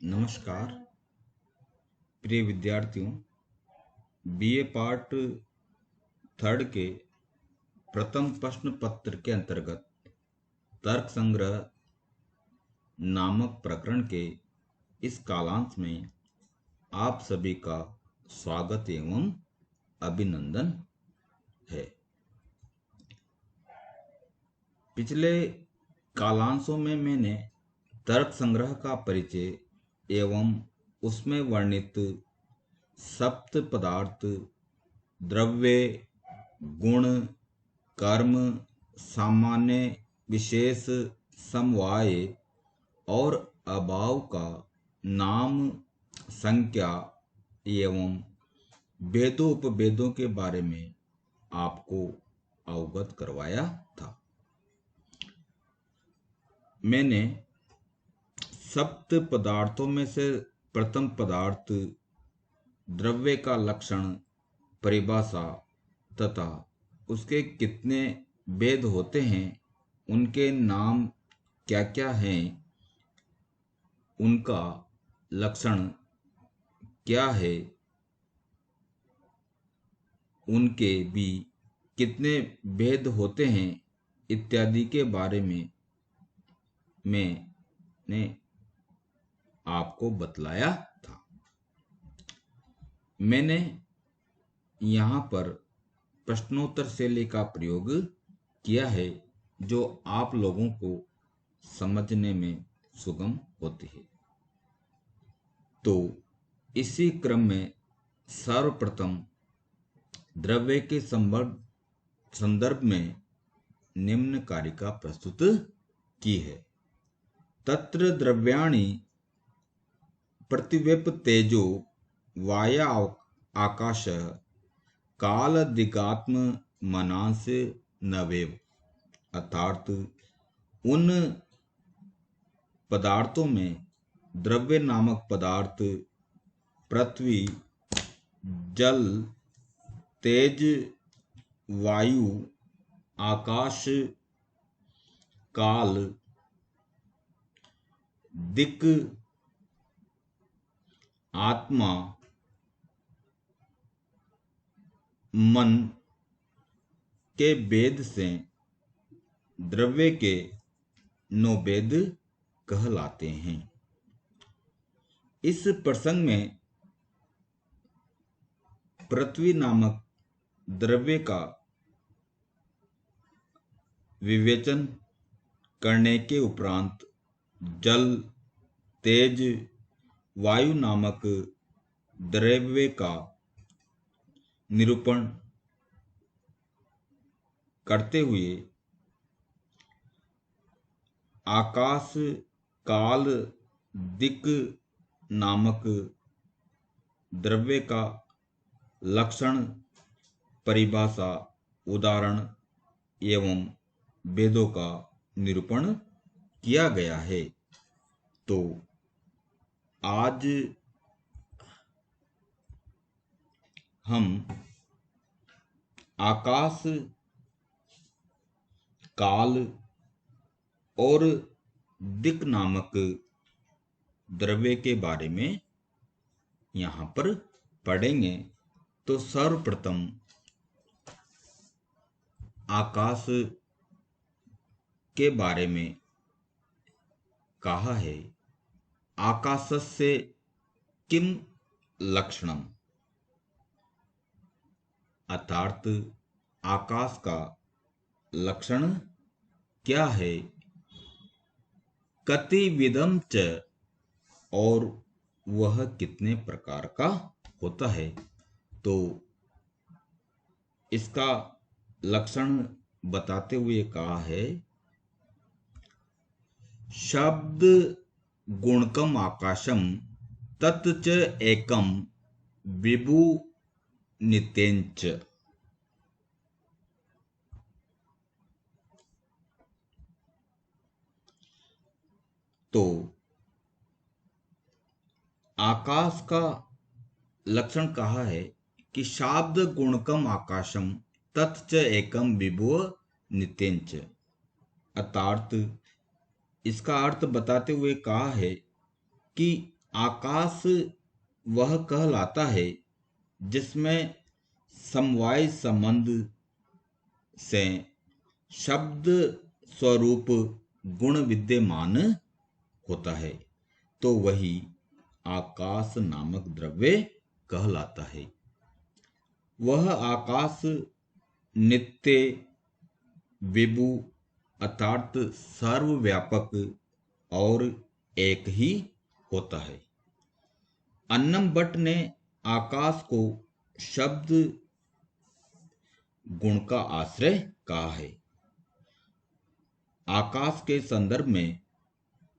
नमस्कार प्रिय विद्यार्थियों। बीए पार्ट थर्ड के प्रथम प्रश्न पत्र के अंतर्गत तर्क संग्रह नामक प्रकरण के इस कालांश में आप सभी का स्वागत एवं अभिनंदन है। पिछले कालांशों में मैंने तर्क संग्रह का परिचय एवं उसमें वर्णित सप्त पदार्थ, द्रव्य, गुण, कर्म, सामान्य, विशेष, समवाय और अभाव का नाम, संख्या एवं भेदोपभेदों के बारे में आपको अवगत करवाया था। मैंने सप्त पदार्थों में से प्रथम पदार्थ द्रव्य का लक्षण, परिभाषा तथा उसके कितने भेद होते हैं, उनके नाम क्या क्या हैं, उनका लक्षण क्या है, उनके भी कितने भेद होते हैं इत्यादि के बारे में मैंने आपको बतलाया था। मैंने यहाँ पर प्रश्नोत्तर शैली का प्रयोग किया है जो आप लोगों को समझने में सुगम होती है। तो इसी क्रम में सर्वप्रथम द्रव्य के संदर्भ में निम्न कारिका प्रस्तुत की है। तत्र द्रव्याणि प्रतिव्यपतेजो वाया आकाश कालदिगात्म मनांस नवेव, अर्थात उन पदार्थों में द्रव्य नामक पदार्थ पृथ्वी, जल, तेज, वायु, आकाश, काल, दिक्, आत्मा, मन के भेद से द्रव्य के 9 भेद कहलाते हैं। इस प्रसंग में पृथ्वी नामक द्रव्य का विवेचन करने के उपरांत जल, तेज, वायु नामक द्रव्य का निरूपण करते हुए आकाश, काल, दिक् नामक द्रव्य का लक्षण, परिभाषा, उदाहरण एवं भेदों का निरूपण किया गया है। तो आज हम आकाश, काल और दिक् नामक द्रव्य के बारे में यहाँ पर पढ़ेंगे। तो सर्वप्रथम आकाश के बारे में कहा है, आकाशस्य किम लक्षणम, अर्थात आकाश का लक्षण क्या है, कतिविधम च, और वह कितने प्रकार का होता है। तो इसका लक्षण बताते हुए कहा है, शब्द गुणकम आकाशम तत् च एकम विभु नितेंच। तो आकाश का लक्षण कहा है कि शाब्द गुणकम आकाशम तत् च एकम विभु नितेंच, अर्थात इसका अर्थ बताते हुए कहा है कि आकाश वह कहलाता है जिसमें समवाय संबंध से शब्द स्वरूप गुण विद्यमान होता है, तो वही आकाश नामक द्रव्य कहलाता है। वह आकाश नित्य, विभु अर्थात सर्वव्यापक और एक ही होता है। अन्नम भट्ट ने आकाश को शब्द गुण का आश्रय कहा है। आकाश के संदर्भ में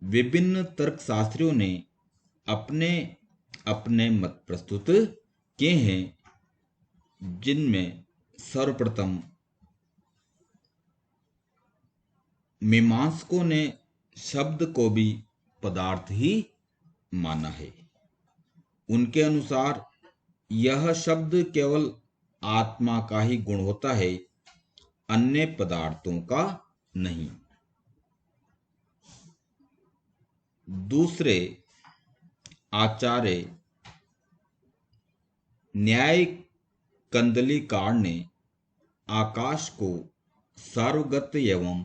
विभिन्न तर्कशास्त्रियों ने अपने अपने मत प्रस्तुत किए हैं, जिनमें सर्वप्रथम मीमांसकों ने शब्द को भी पदार्थ ही माना है। उनके अनुसार यह शब्द केवल आत्मा का ही गुण होता है, अन्य पदार्थों का नहीं। दूसरे आचार्य न्याय कंदलीकार ने आकाश को सार्वगत एवं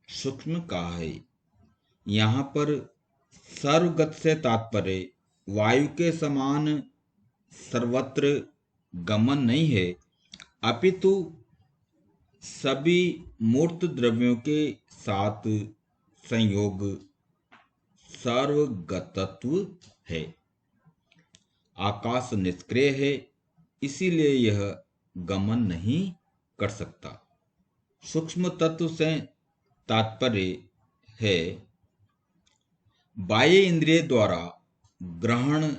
सूक्ष्म कहा है। यहाँ पर सार्वगत से तात्पर्य वायु के समान सर्वत्र गमन नहीं है, अपितु सभी मूर्त द्रव्यों के साथ संयोग सार्वगतत्व है। आकाश निष्क्रिय है, इसीलिए यह गमन नहीं कर सकता। सूक्ष्म तत्व से तात्पर्य है बाह्य इंद्रिय द्वारा ग्रहण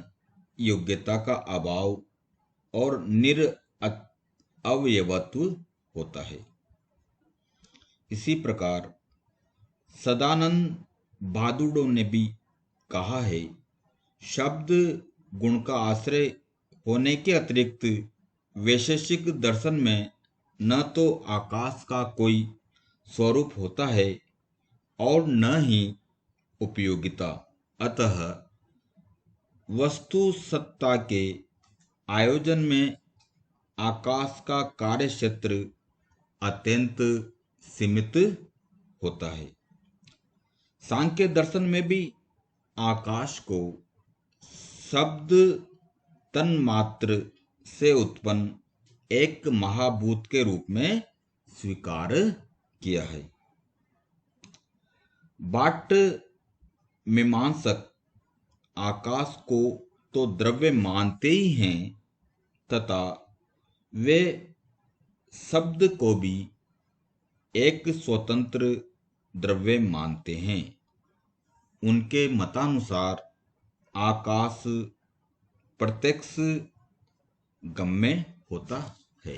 योग्यता का अभाव और निरअवयवत्व होता है। इसी प्रकार सदानंद भादुड़ों ने भी कहा है, शब्द गुण का आश्रय होने के अतिरिक्त वैशेषिक दर्शन में न तो आकाश का कोई स्वरूप होता है और न ही उपयोगिता, अतः वस्तु सत्ता के आयोजन में आकाश का कार्य क्षेत्र अत्यंत सीमित होता है। सांख्य दर्शन में भी आकाश को शब्द तन्मात्र से उत्पन्न एक महाभूत के रूप में स्वीकार किया है। भाट्ट मीमांसक आकाश को तो द्रव्य मानते ही हैं तथा वे शब्द को भी एक स्वतंत्र द्रव्य मानते हैं। उनके मतानुसार आकाश प्रत्यक्ष गम्य होता है।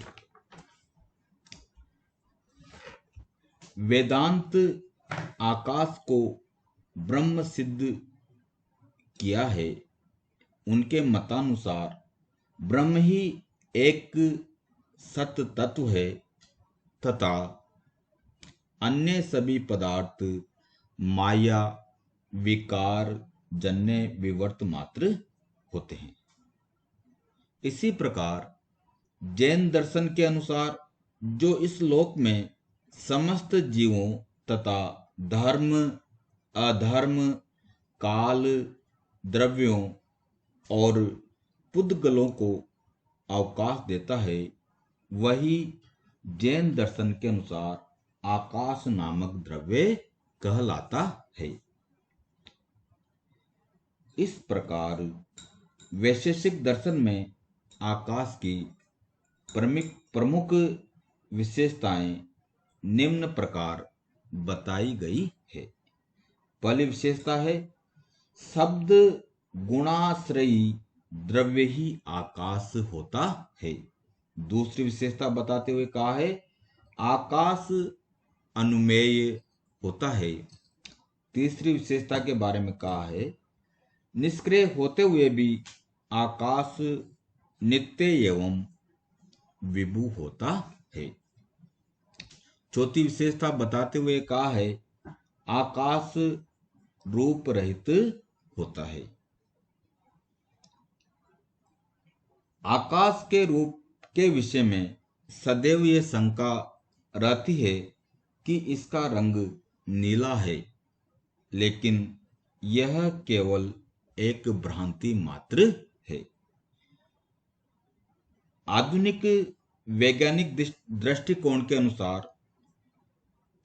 वेदांत आकाश को ब्रह्म सिद्ध किया है। उनके मतानुसार ब्रह्म ही एक सत्य तत्व है तथा अन्य सभी पदार्थ माया विकार जन्य विवर्त मात्र होते हैं। इसी प्रकार जैन दर्शन के अनुसार जो इस लोक में समस्त जीवों तथा धर्म अधर्म काल द्रव्यों और पुद्गलों को अवकाश देता है, वही जैन दर्शन के अनुसार आकाश नामक द्रव्य कहलाता है। इस प्रकार वैशेषिक दर्शन में आकाश की प्रमुख विशेषताएं निम्न प्रकार बताई गई है। पहली विशेषता है शब्द गुणाश्रयी द्रव्य ही आकाश होता है। दूसरी विशेषता बताते हुए कहा है आकाश अनुमेय होता है। तीसरी विशेषता के बारे में कहा है निष्क्रिय होते हुए भी आकाश नित्य एवं विभु होता है। चौथी विशेषता बताते हुए कहा है आकाश रूप रहित होता है। आकाश के रूप के विषय में सदैव ये शंका रहती है कि इसका रंग नीला है, लेकिन यह केवल एक भ्रांति मात्र है। आधुनिक वैज्ञानिक दृष्टिकोण के अनुसार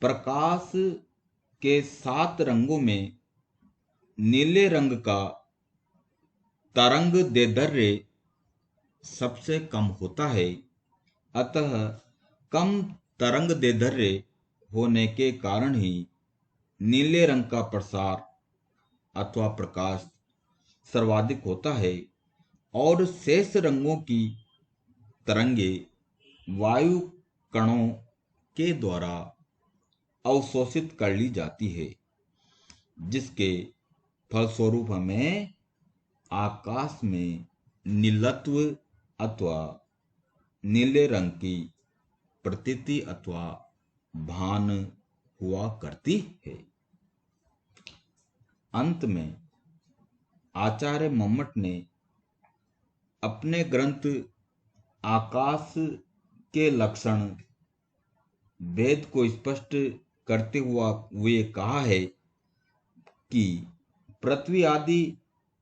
प्रकाश के 7 रंगों में नीले रंग का तरंग दैर्ध्य सबसे कम होता है। अतः कम तरंग दैर्ध्य होने के कारण ही नीले रंग का प्रसार अथवा प्रकाश सर्वाधिक होता है और शेष रंगों की तरंगे वायु कणों के द्वारा अवशोषित कर ली जाती है, जिसके फलस्वरूप हमें आकाश में नीलत्व अथवा नीले रंग की प्रतीति अथवा भान हुआ करती है। अंत में आचार्य मम्मट ने अपने ग्रंथ आकाश के लक्षण भेद को स्पष्ट करते हुए कहा है कि पृथ्वी आदि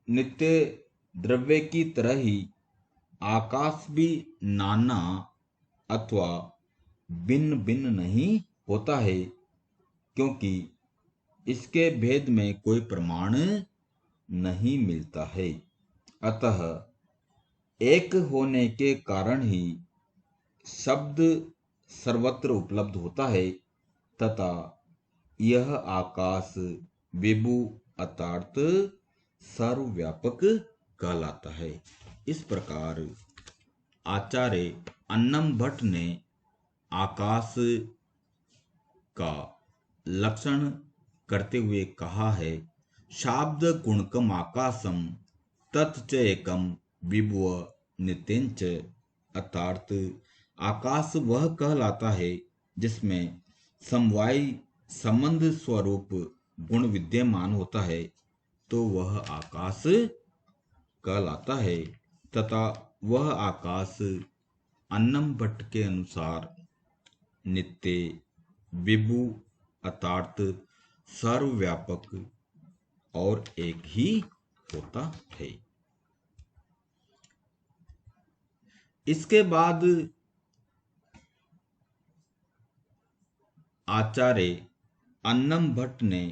नित्य द्रव्य की तरह ही आकाश भी नाना अथवा भिन्न भिन्न नहीं होता है, क्योंकि इसके भेद में कोई प्रमाण नहीं मिलता है। अतः एक होने के कारण ही शब्द सर्वत्र उपलब्ध होता है तथा यह आकाश विभु अर्थात सर्वव्यापक कहलाता है। इस प्रकार आचार्य अन्नम भट्ट ने आकाश का लक्षण करते हुए कहा है, शाब्द गुणकम आकाशम तत्च एकम विभुव नित्यंच, अर्थात आकाश वह कहलाता है जिसमें समवायी संबंध स्वरूप गुण विद्यमान होता है, तो वह आकाश कहलाता है तथा वह आकाश अन्नम भट्ट के अनुसार नित्य विभु अर्थात सर्वव्यापक और एक ही होता है। इसके बाद आचार्य अन्नम भट्ट ने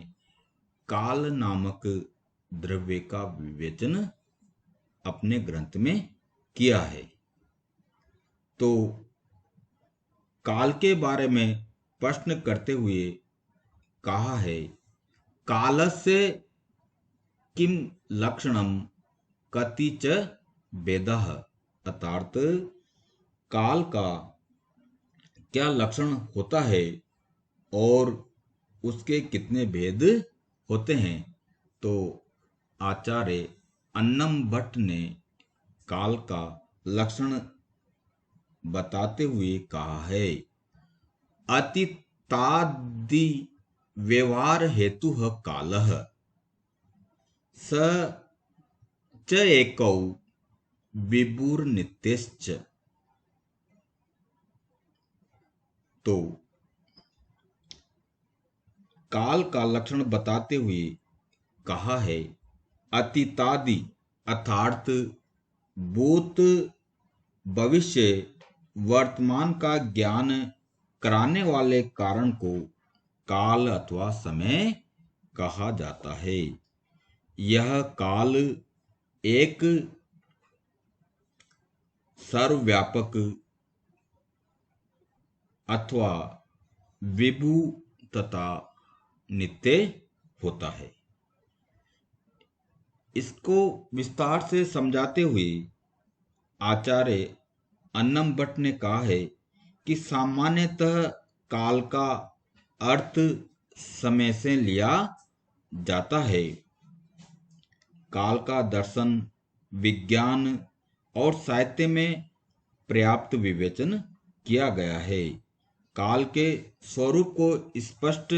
काल नामक द्रव्य का विवेचन अपने ग्रंथ में किया है। तो काल के बारे में प्रश्न करते हुए कहा है, कालस्य किम लक्षणम कति च भेदः, अर्थात काल का क्या लक्षण होता है और उसके कितने भेद होते हैं। तो आचार्य अन्नम भट्ट ने काल का लक्षण बताते हुए कहा है, अतीतादि व्यवहार हेतु कालः स च एकौ विभुर्नित्यश्च। तो काल का लक्षण बताते हुए कहा है, अतीतादि अर्थात भूत भविष्य वर्तमान का ज्ञान कराने वाले कारण को काल अथवा समय कहा जाता है। यह काल एक सर्वव्यापक अथवा विभु तथा नित्य होता है। इसको विस्तार से समझाते हुए आचार्य अन्नम भट्ट ने कहा है कि सामान्यतः काल का अर्थ समय से लिया जाता है। काल का दर्शन, विज्ञान और साहित्य में पर्याप्त विवेचन किया गया है। काल के स्वरूप को स्पष्ट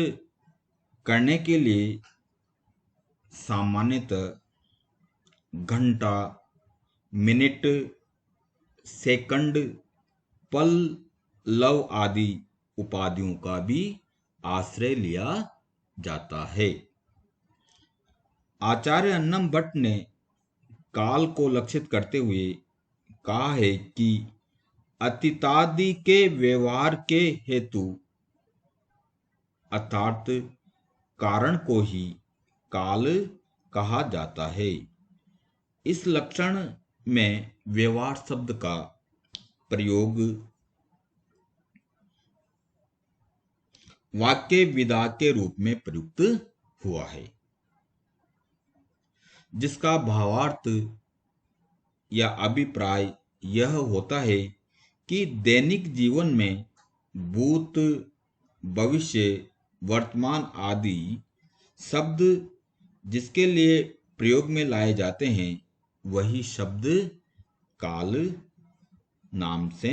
करने के लिए सामान्यतः घंटा, मिनट, सेकंड, पल, लव आदि उपाधियों का भी आश्रय लिया जाता है। आचार्य अन्नम भट्ट ने काल को लक्षित करते हुए कहा है कि अतीतादि के व्यवहार के हेतु अर्थात कारण को ही काल कहा जाता है। इस लक्षण में व्यवहार शब्द का प्रयोग वाक्य विधा के रूप में प्रयुक्त हुआ है, जिसका भावार्थ या अभिप्राय यह होता है कि दैनिक जीवन में भूत, भविष्य, वर्तमान आदि शब्द जिसके लिए प्रयोग में लाए जाते हैं वही शब्द काल नाम से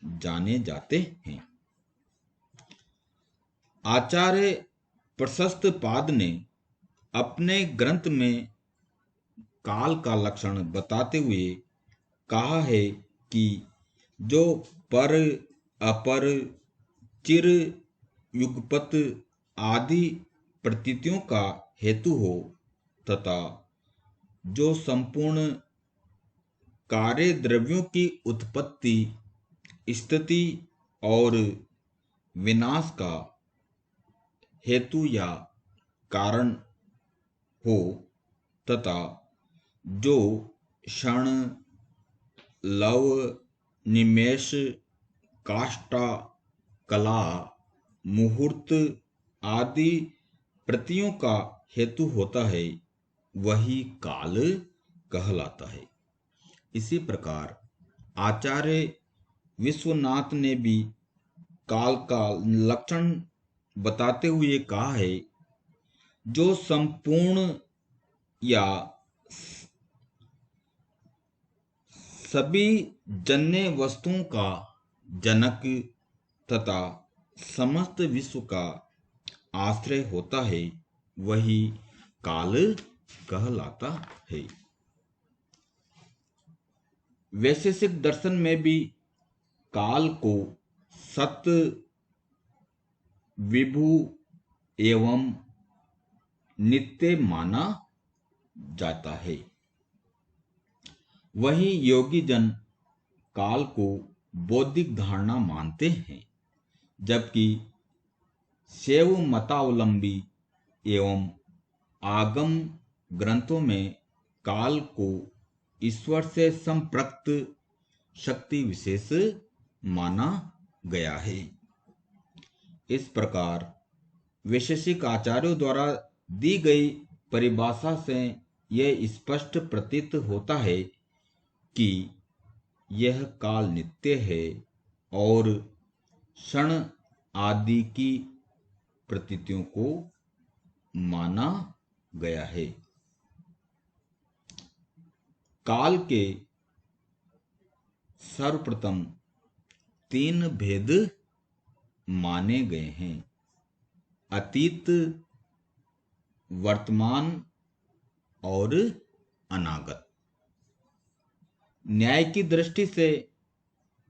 जाने जाते हैं। आचार्य प्रशस्त पाद ने अपने ग्रंथ में काल का लक्षण बताते हुए कहा है कि जो पर, अपर, चिर, युगपत आदि प्रतीतियों का हेतु हो तथा जो संपूर्ण कार्य द्रव्यों की उत्पत्ति, स्थिति और विनाश का हेतु या कारण हो तथा जो क्षण, लव, निमेष, काष्ठा, कला, मुहूर्त आदि प्रतियों का हेतु होता है वही काल कहलाता है। इसी प्रकार आचार्य विश्वनाथ ने भी काल का लक्षण बताते हुए कहा है, जो संपूर्ण या सभी जन्य वस्तुओं का जनक तथा समस्त विश्व का आश्रय होता है वही काल कहलाता है। वैशेषिक दर्शन में भी काल को सत, विभु एवं नित्य माना जाता है। वहीं योगी जन काल को बौद्धिक धारणा मानते हैं, जबकि शैव मतावलंबी एवं आगम ग्रंथों में काल को ईश्वर से संप्रक्त शक्ति विशेष माना गया है। इस प्रकार वैशेषिक आचार्यों द्वारा दी गई परिभाषा से यह स्पष्ट प्रतीत होता है कि यह काल नित्य है और क्षण आदि की प्रतीतियों को माना गया है। काल के सर्वप्रथम 3 भेद माने गए हैं: अतीत, वर्तमान और अनागत। न्याय की दृष्टि से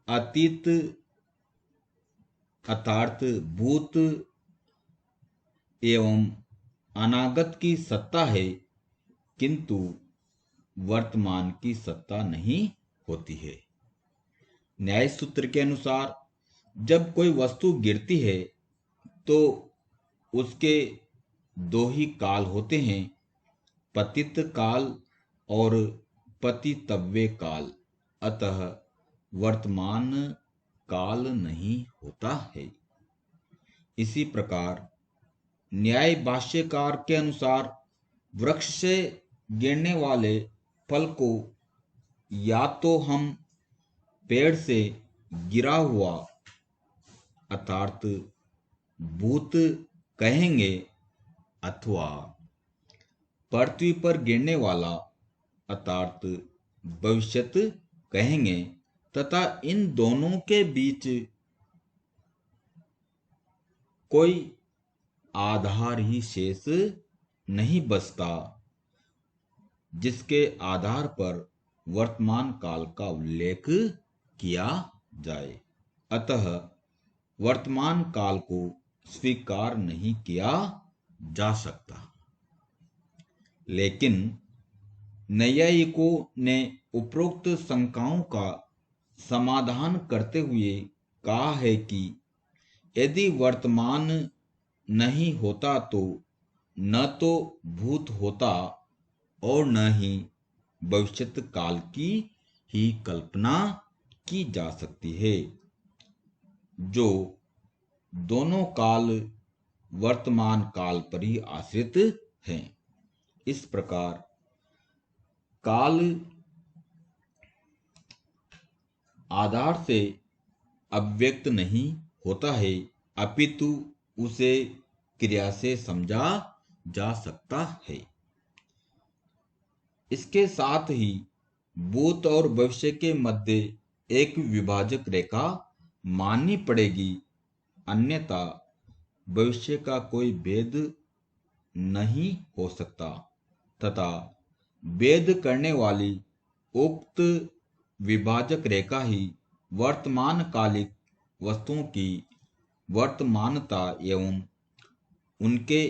अतीत अर्थात भूत एवं अनागत की सत्ता है, किंतु वर्तमान की सत्ता नहीं होती है। न्याय सूत्र के अनुसार जब कोई वस्तु गिरती है तो उसके 2 ही काल होते हैं, पतित काल और पतितव्य काल। अतः वर्तमान काल नहीं होता है। इसी प्रकार न्याय भाष्यकार के अनुसार वृक्ष से गिरने वाले फल को या तो हम पेड़ से गिरा हुआ अर्थात भूत कहेंगे अथवा पृथ्वी पर गिरने वाला अर्थात भविष्यत कहेंगे, तथा इन दोनों के बीच कोई आधार ही शेष नहीं बचता, जिसके आधार पर वर्तमान काल का उल्लेख किया जाए। अतः वर्तमान काल को स्वीकार नहीं किया जा सकता। लेकिन नैयायिकों ने उपरोक्त शंकाओं का समाधान करते हुए कहा है कि यदि वर्तमान नहीं होता तो न तो भूत होता और न ही भविष्यत काल की ही कल्पना की जा सकती है, जो दोनों काल वर्तमान काल पर ही आश्रित हैं। इस प्रकार काल आधार से अव्यक्त नहीं होता है, अपितु उसे क्रिया से समझा जा सकता है। इसके साथ ही भूत और भविष्य के मध्य एक विभाजक रेखा माननी पड़ेगी, अन्यथा भविष्य का कोई भेद नहीं हो सकता तथा भेद करने वाली उक्त विभाजक रेखा ही वर्तमान कालिक वस्तुओं की वर्तमानता एवं उनके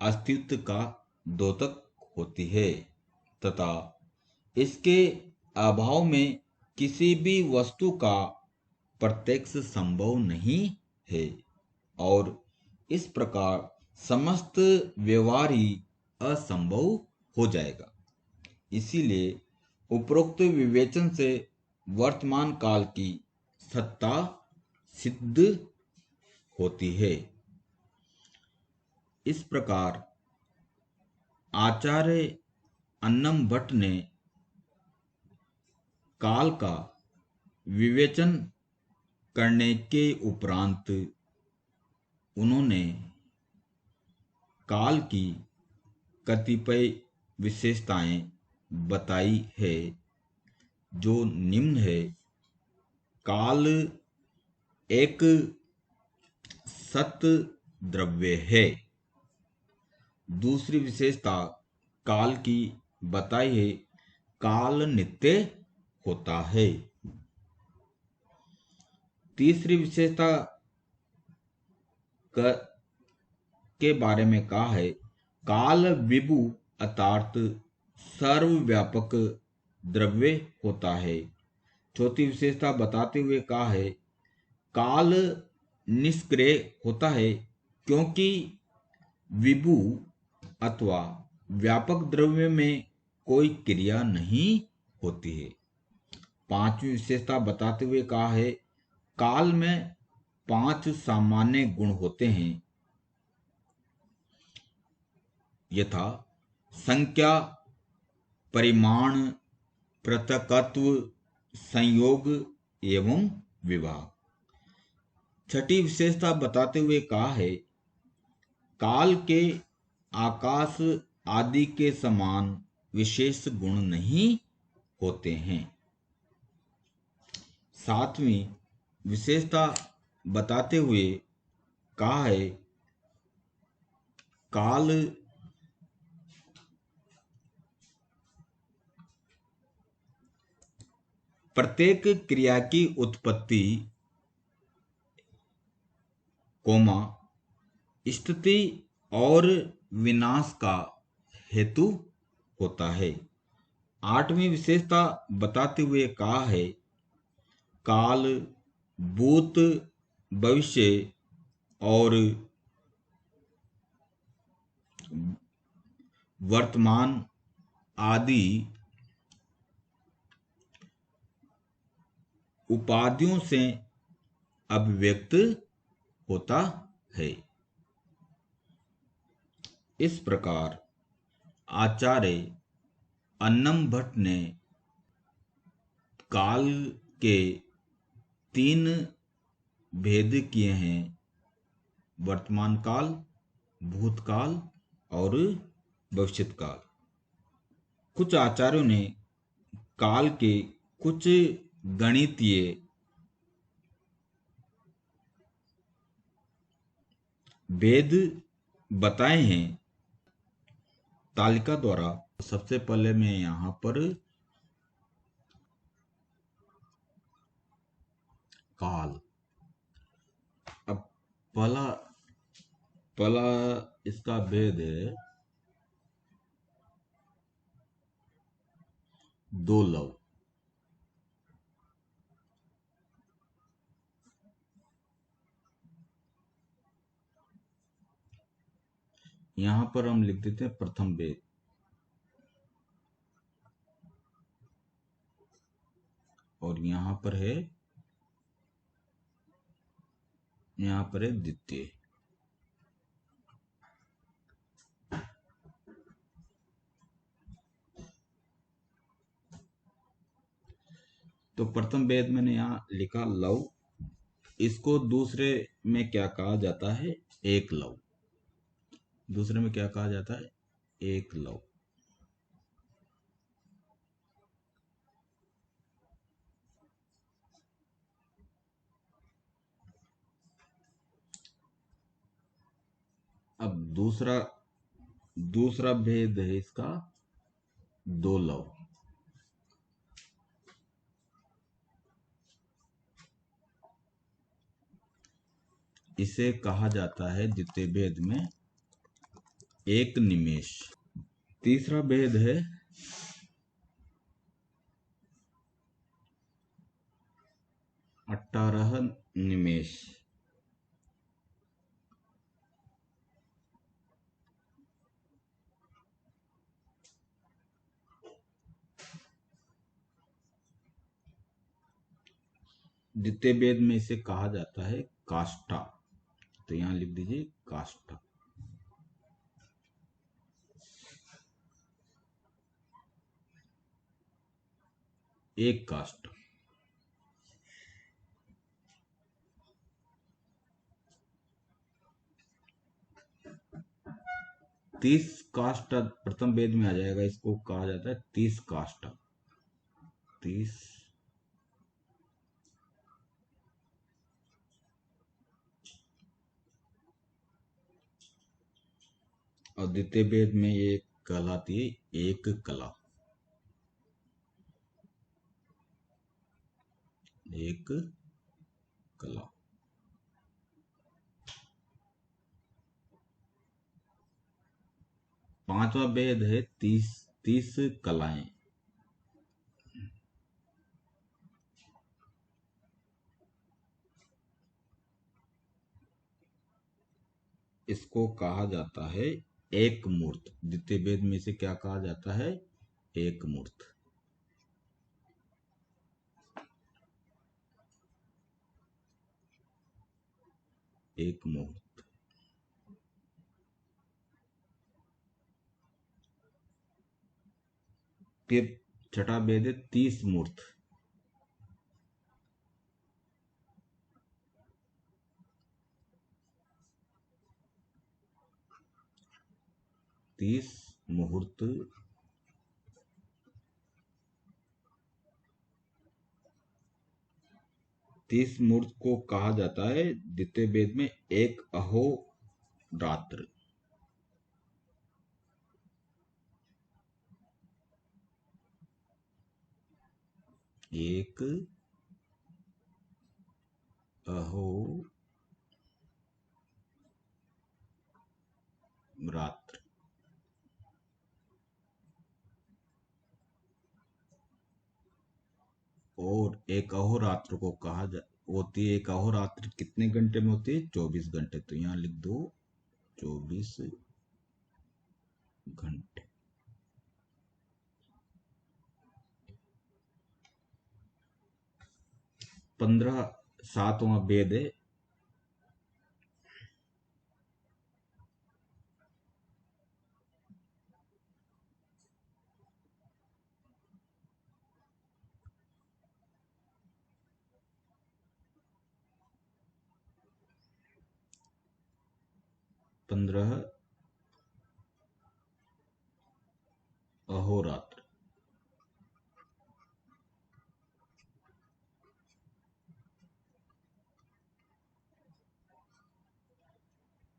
अस्तित्व का द्योतक होती है तथा इसके अभाव में किसी भी वस्तु का प्रत्यक्ष संभव नहीं है और इस प्रकार समस्त व्यवहार ही असंभव हो जाएगा। इसीलिए उपरोक्त विवेचन से वर्तमान काल की सत्ता सिद्ध होती है। इस प्रकार आचार्य अन्नम भट्ट ने काल का विवेचन करने के उपरांत उन्होंने काल की कतिपय विशेषताएं बताई है, जो निम्न है। काल एक सत द्रव्य है। दूसरी विशेषता काल की बताई है, काल नित्य होता है। तीसरी विशेषता के बारे में कहा है, काल विभु अर्थात सर्वव्यापक द्रव्य होता है। चौथी विशेषता बताते हुए कहा है, काल निष्क्रिय होता है क्योंकि विभु अथवा व्यापक द्रव्य में कोई क्रिया नहीं होती है। पांचवी विशेषता बताते हुए कहा है, काल में 5 सामान्य गुण होते हैं, यथा संख्या, परिमाण, पृथकत्व, संयोग एवं विभाग। छठी विशेषता बताते हुए कहा है, काल के आकाश आदि के समान विशेष गुण नहीं होते हैं। सातवीं विशेषता बताते हुए कहा है, काल प्रत्येक क्रिया की उत्पत्ति, स्थिति और विनाश का हेतु होता है। आठवीं विशेषता बताते हुए कहा है, काल भूत, भविष्य और वर्तमान आदि उपाधियों से अभिव्यक्त होता है। इस प्रकार आचार्य अन्नम भट्ट ने काल के 3 भेद किए हैं, वर्तमान काल, भूतकाल और भविष्यत काल। कुछ आचार्यों ने काल के कुछ गणितीय भेद बताए हैं तालिका द्वारा। सबसे पहले मैं यहाँ पर काल। अब पहला पहला इसका भेद है दो लव। यहां पर हम लिख देते हैं प्रथम भेद, और यहां पर है द्वितीय। तो प्रथम भेद मैंने यहाँ लिखा लव, इसको दूसरे में क्या कहा जाता है? एक लव। दूसरे में क्या कहा जाता है? एक लव। अब दूसरा भेद है इसका दो लव। इसे कहा जाता है द्वितीय भेद में एक निमेष। तीसरा भेद है 18 निमेष। द्वितीय भेद में इसे कहा जाता है काष्ठा। तो यहां लिख दीजिए काष्ठा। एक काष्ठ। 30 काष्ठ प्रथम वेद में आ जाएगा। इसको कहा जाता है 30 काष्ठ। 30 और द्वितीय वेद में ये कहलाती है एक कला। एक कला। पांचवा वेद है 30 कलाएं। इसको कहा जाता है एक मूर्त। द्वितीय वेद में इसे क्या कहा जाता है? एक मूर्त। एक मूर्त। फिर छठा वेद है 30 मूर्त। 30 मुहूर्त। 30 मूर्त को कहा जाता है द्वितीय वेद में एक अहोरात्र। एक अहोरात्र। और एक अहोरात्र को होती है, एक अहोरात्र कितने घंटे में होती है? 24 घंटे। तो यहां लिख दो 24 घंटे। 15 सातवां वेद है 15 अहोरात्र।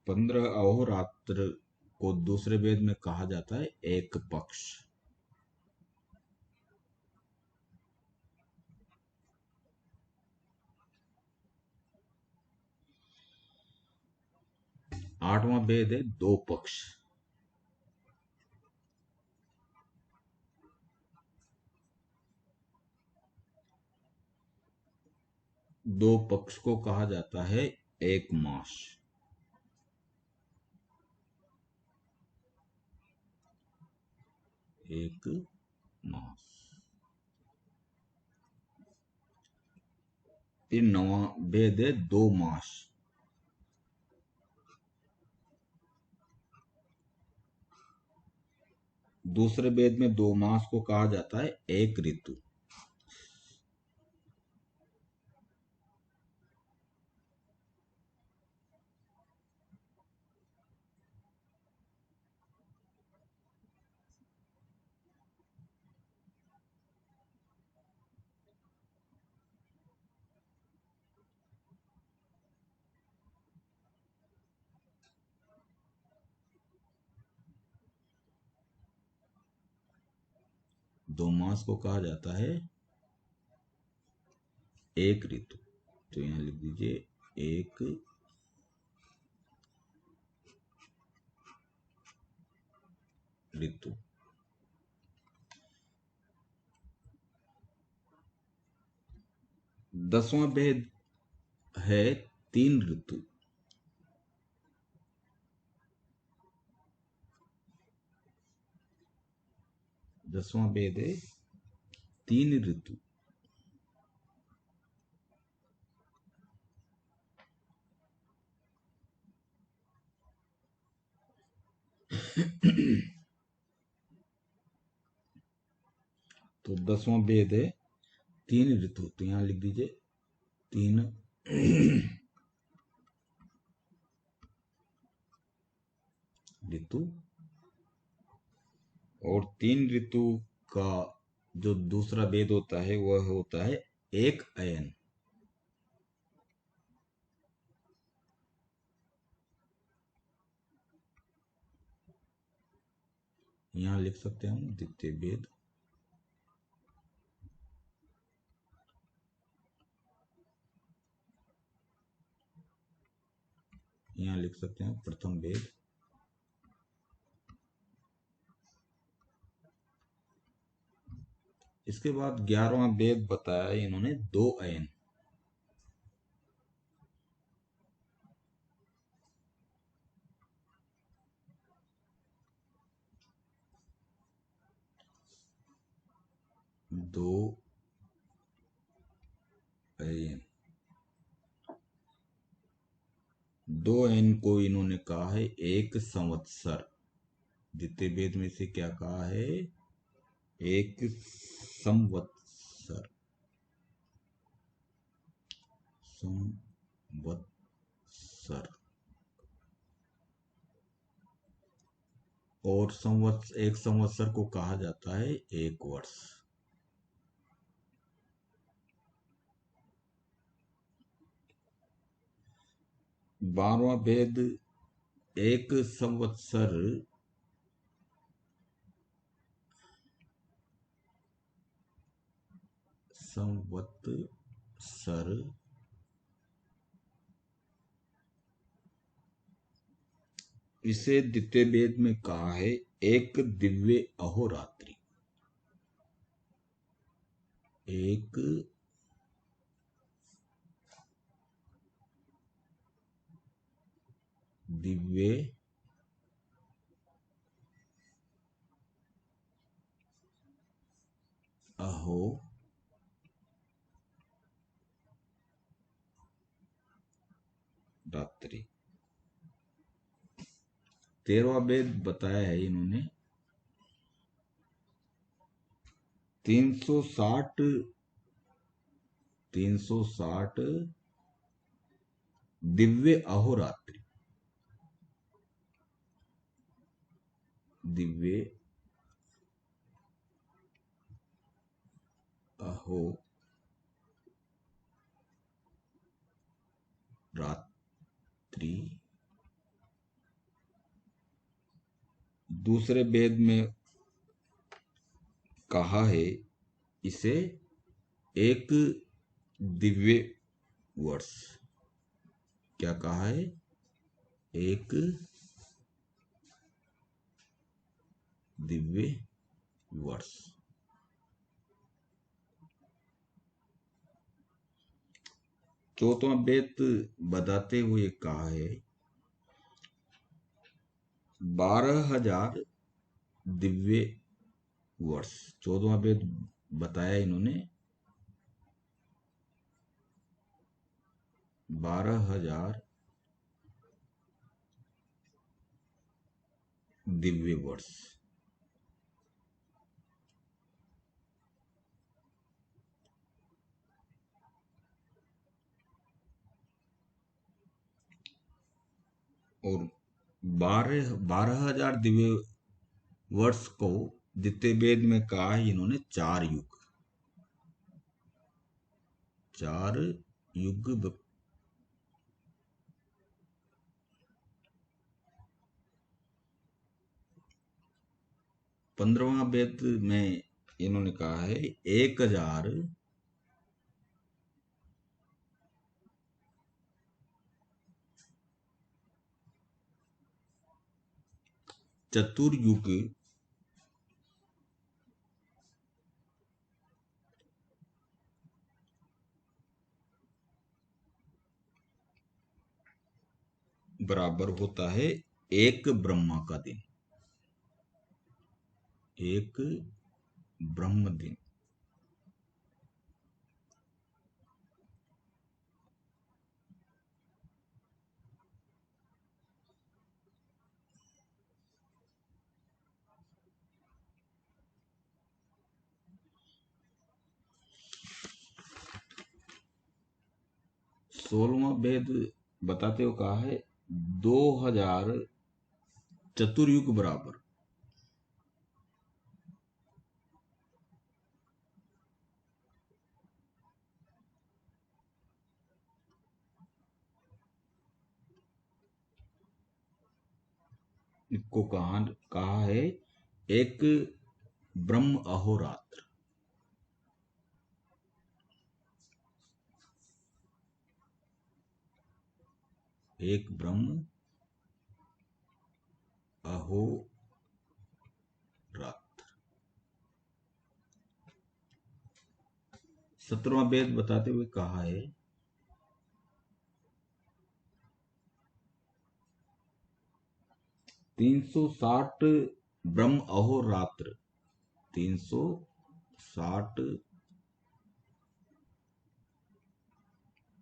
15 अहोरात्र को दूसरे वेद में कहा जाता है एक पक्ष। 8वां वेद है दो पक्ष। दो पक्ष को कहा जाता है एक मास। एक मास। फिर 9वां वेद है दो मास। दूसरे वेद में दो मास को कहा जाता है एक ऋतु। दो मास को कहा जाता है एक ऋतु। तो यहां लिख दीजिए एक ऋतु। दसवां वेद है तीन ऋतु। दसवां वेद है तीन ऋतु। तो दसवां वेद है तीन ऋतु। तो यहां लिख दीजिए तीन ऋतु। और तीन ऋतु का जो दूसरा वेद होता है वह होता है एक अयन। यहां लिख सकते हैं हम द्वितीय वेद। यहां लिख सकते हैं प्रथम वेद। इसके बाद 11वां वेद बताया इन्होंने दो अयन। दो अयन। दो अयन को इन्होंने कहा है एक संवत्सर। द्वितीय वेद में से क्या कहा है? एक संवत्सर। संवत्सर। और एक संवत्सर को कहा जाता है एक वर्ष। बारहवां वेद एक संवत्सर इसे द्वितीय वेद में कहा है एक दिव्य अहोरात्रि। एक दिव्य अहोरात्रि। 13वां वेद बताया है इन्होंने 360 दिव्य अहोरात्रि। दिव्य अहोरात्रि। दूसरे वेद में कहा है इसे एक दिव्य वर्ष। क्या कहा है? एक दिव्य वर्ष। चौथवा वेद बताते हुए कहा है 12,000 दिव्य वर्ष। चौदहवा वेद बताया इन्होंने 12,000 दिव्य वर्ष। और 12,000 दिव्य वर्ष को द्वितीय वेद में कहा है इन्होंने 4 युग। 4 युग 15वां वेद में इन्होंने कहा है 1,000 चतुर्युग बराबर होता है एक ब्रह्मा का दिन। एक ब्रह्म दिन। सोलहवां वेद बताते हो कहा है 2,000 चतुर्युग बराबर। इसको कहा है एक ब्रह्म अहोरात्र। एक ब्रह्म अहोरात्र। 17वां वेद बताते हुए कहा है 360 ब्रह्म अहोरात्र। 360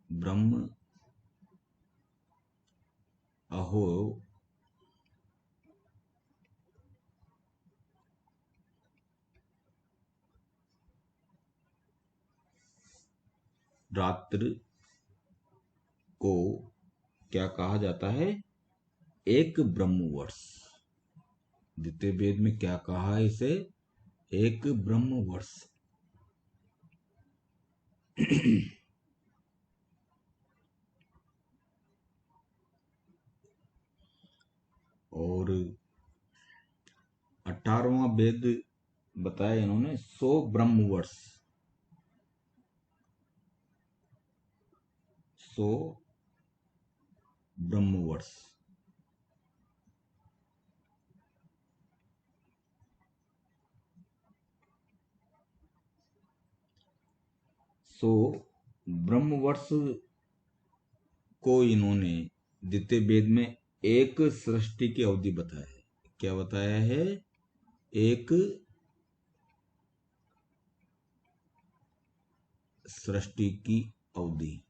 ब्रह्म अहो रात्र को क्या कहा जाता है? एक ब्रह्म वर्ष। द्वितीय वेद में क्या कहा है इसे? एक ब्रह्म वर्ष। और 18वां वेद बताया इन्होंने 100 ब्रह्म वर्ष। 100 ब्रह्म वर्ष। सो ब्रह्म वर्ष को इन्होंने द्वितीय वेद में एक सृष्टि की अवधि बताया है। क्या बताया है? एक सृष्टि की अवधि।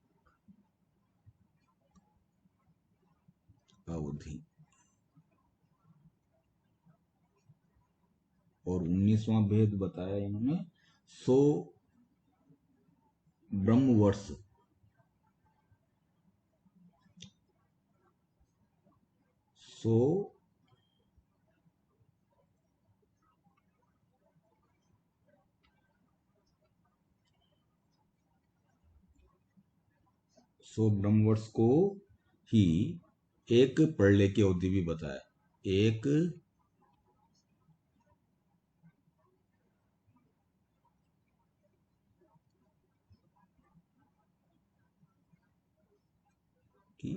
और 19वां भेद बताया इन्होंने 100 ब्रह्म वर्ष। 100 ब्रह्म वर्ष को ही एक प्रलय की अवधि भी बताया। एक की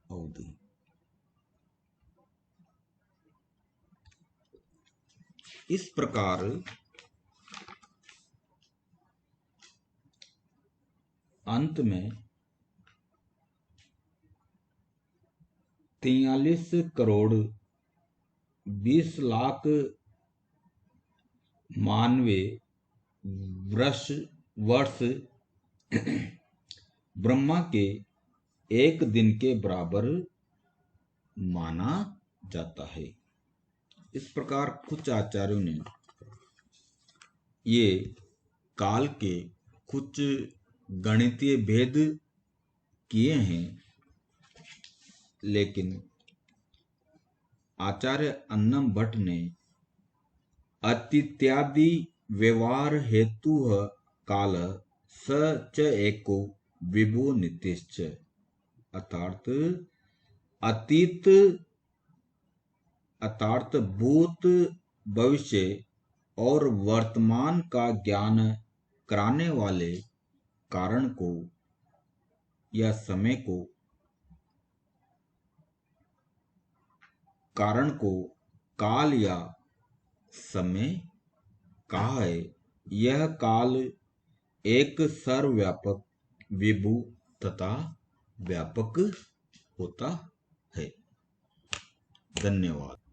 अवधि। इस प्रकार अंत में 43 करोड़ 20 लाख मानवे वर्ष ब्रह्मा के एक दिन के बराबर माना जाता है। इस प्रकार कुछ आचार्यों ने ये काल के कुछ गणितीय भेद किए हैं, लेकिन आचार्य अन्नम भट्ट ने अतीत्यादि व्यवहार हेतु काल स च एको विभो नित्यश्च, अर्थात अतीत भूत भविष्य और वर्तमान का ज्ञान कराने वाले कारण को या समय को कारण को काल या समय कहा है। यह काल एक सर्वव्यापक विभु तथा व्यापक होता है। धन्यवाद।